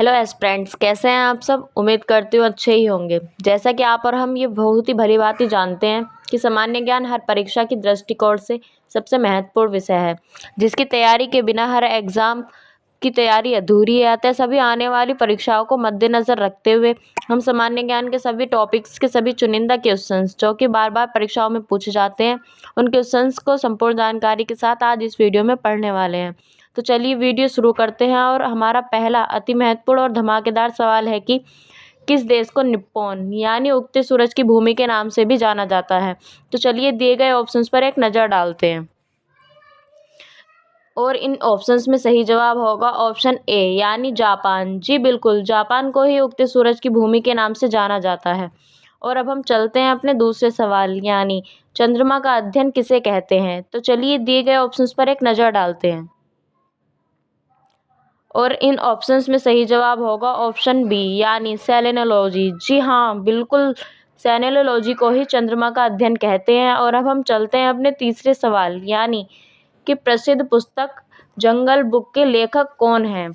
Hello aspirants, कैसे हैं आप सब। उम्मीद करती हूँ अच्छे ही होंगे। जैसा कि आप और हम ये बहुत ही भली भांति जानते हैं कि सामान्य ज्ञान हर परीक्षा की दृष्टिकोण से सबसे महत्वपूर्ण विषय है, जिसकी तैयारी के बिना हर एग्ज़ाम की तैयारी अधूरी है। अतः सभी आने वाली परीक्षाओं को मद्देनज़र रखते हुए हम सामान्य ज्ञान के सभी टॉपिक्स के सभी चुनिंदा क्वेश्चंस जो कि बार बार परीक्षाओं में पूछे जाते हैं, उन क्वेश्चंस को संपूर्ण जानकारी के साथ आज इस वीडियो में पढ़ने वाले हैं। तो चलिए वीडियो शुरू करते हैं। और हमारा पहला अति महत्वपूर्ण और धमाकेदार सवाल है कि किस देश को निप्पॉन यानी उगते सूरज की भूमि के नाम से भी जाना जाता है। तो चलिए दिए गए ऑप्शंस पर एक नज़र डालते हैं और इन ऑप्शंस में सही जवाब होगा ऑप्शन ए यानी जापान। जी बिल्कुल, जापान को ही उगते सूरज की भूमि के नाम से जाना जाता है। और अब हम चलते हैं अपने दूसरे सवाल यानी चंद्रमा का अध्ययन किसे कहते हैं। तो चलिए दिए गए ऑप्शंस पर एक नज़र डालते हैं और इन ऑप्शंस में सही जवाब होगा ऑप्शन बी यानी सेलेनोलॉजी। जी हाँ बिल्कुल, सेलेनोलॉजी को ही चंद्रमा का अध्ययन कहते हैं। और अब हम चलते हैं अपने तीसरे सवाल यानी कि प्रसिद्ध पुस्तक जंगल बुक के लेखक कौन हैं।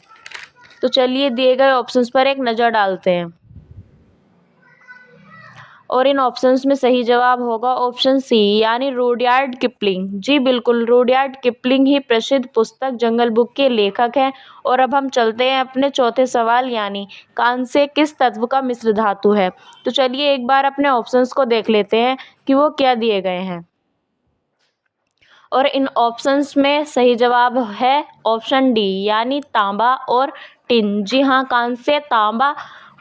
तो चलिए दिए गए ऑप्शंस पर एक नज़र डालते हैं और इन ऑप्शंस में सही जवाब होगा ऑप्शन सी यानी रुडयार्ड किपलिंग। जी बिल्कुल, रुडयार्ड किपलिंग ही प्रसिद्ध पुस्तक जंगल बुक के लेखक हैं। और अब हम चलते हैं अपने चौथे सवाल यानी कांस्य किस तत्व का मिश्र धातु है। तो चलिए एक बार अपने ऑप्शंस को देख लेते हैं कि वो क्या दिए गए हैं और इन ऑप्शंस में सही जवाब है ऑप्शन डी यानी तांबा और टिन। जी हाँ, कांस्य, तांबा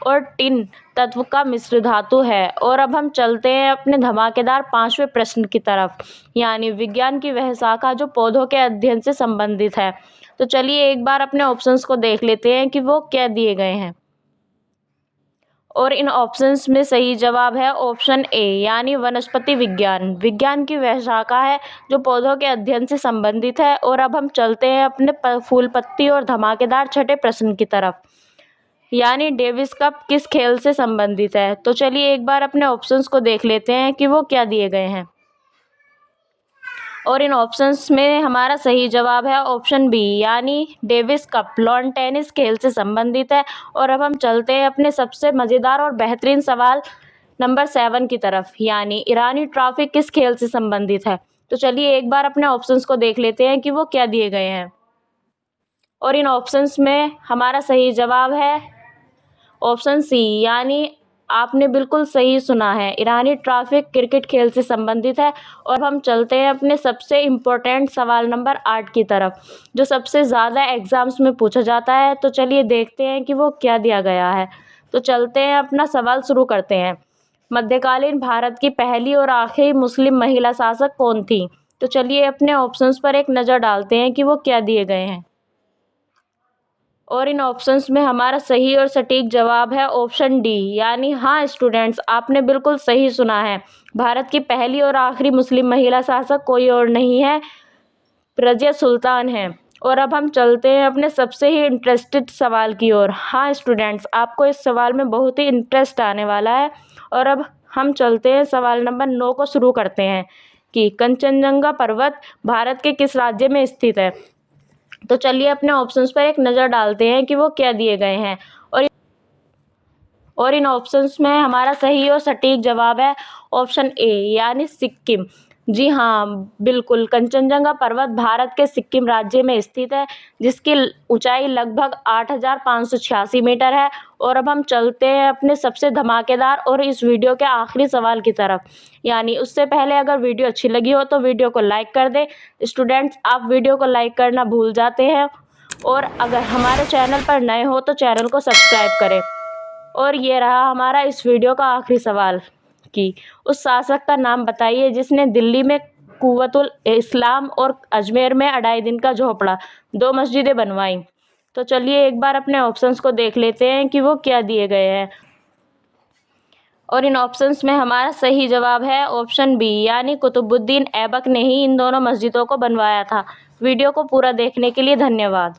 और टिन तत्व का मिश्र धातु है। और अब हम चलते हैं अपने धमाकेदार पांचवें प्रश्न की तरफ यानी विज्ञान की वह शाखा जो पौधों के अध्ययन से संबंधित है। तो चलिए एक बार अपने ऑप्शंस को देख लेते हैं कि वो क्या दिए गए हैं और इन ऑप्शंस में सही जवाब है ऑप्शन ए यानी वनस्पति विज्ञान। विज्ञान की वह शाखा है जो पौधों के अध्ययन से संबंधित है। और अब हम चलते हैं अपने फूल पत्ती और धमाकेदार छठे प्रश्न की तरफ यानी डेविस कप किस खेल से संबंधित है। तो चलिए एक बार अपने ऑप्शंस को देख लेते हैं कि वो क्या दिए गए हैं और इन ऑप्शंस में हमारा सही जवाब है ऑप्शन बी यानी डेविस कप लॉन टेनिस खेल से संबंधित है। और अब हम चलते हैं अपने सबसे मज़ेदार और बेहतरीन सवाल नंबर 7 की तरफ यानी ईरानी ट्रॉफी किस खेल से संबंधित है। तो चलिए एक बार अपने ऑप्शंस को देख लेते हैं कि वो क्या दिए गए हैं और इन ऑप्शंस में हमारा सही जवाब है ऑप्शन सी यानी आपने बिल्कुल सही सुना है, ईरानी ट्रॉफी क्रिकेट खेल से संबंधित है। और हम चलते हैं अपने सबसे इम्पोर्टेंट सवाल नंबर 8 की तरफ जो सबसे ज़्यादा एग्ज़ाम्स में पूछा जाता है। तो चलिए देखते हैं कि वो क्या दिया गया है। तो चलते हैं अपना सवाल शुरू करते हैं। मध्यकालीन भारत की पहली और आखिरी मुस्लिम महिला शासक कौन थी। तो चलिए अपने ऑप्शंस पर एक नज़र डालते हैं कि वो क्या दिए गए हैं और इन ऑप्शंस में हमारा सही और सटीक जवाब है ऑप्शन डी यानी हाँ स्टूडेंट्स, आपने बिल्कुल सही सुना है। भारत की पहली और आखिरी मुस्लिम महिला शासक कोई और नहीं है, रज़िया सुल्तान है। और अब हम चलते हैं अपने सबसे ही इंटरेस्टेड सवाल की ओर। हाँ स्टूडेंट्स, आपको इस सवाल में बहुत ही इंटरेस्ट आने वाला है। और अब हम चलते हैं सवाल नंबर 9 को शुरू करते हैं कि कंचनजंगा पर्वत भारत के किस राज्य में स्थित है। तो चलिए अपने ऑप्शंस पर एक नज़र डालते हैं कि वो क्या दिए गए हैं और इन ऑप्शंस में हमारा सही और सटीक जवाब है ऑप्शन ए यानी सिक्किम। जी हाँ बिल्कुल, कंचनजंगा पर्वत भारत के सिक्किम राज्य में स्थित है जिसकी ऊंचाई लगभग 8,586 मीटर है। और अब हम चलते हैं अपने सबसे धमाकेदार और इस वीडियो के आखिरी सवाल की तरफ यानी उससे पहले अगर वीडियो अच्छी लगी हो तो वीडियो को लाइक कर दें। स्टूडेंट्स, आप वीडियो को लाइक करना भूल जाते हैं और अगर हमारे चैनल पर नए हो तो चैनल को सब्सक्राइब करें। और ये रहा हमारा इस वीडियो का आखिरी सवाल कि उस शासक का नाम बताइए जिसने दिल्ली में कुव्वतुल इस्लाम और अजमेर में अढ़ाई दिन का झोपड़ा 2 मस्जिदें बनवाई। तो चलिए एक बार अपने ऑप्शंस को देख लेते हैं कि वो क्या दिए गए हैं और इन ऑप्शंस में हमारा सही जवाब है ऑप्शन बी यानी कुतुबुद्दीन ऐबक ने ही इन दोनों मस्जिदों को बनवाया था। वीडियो को पूरा देखने के लिए धन्यवाद।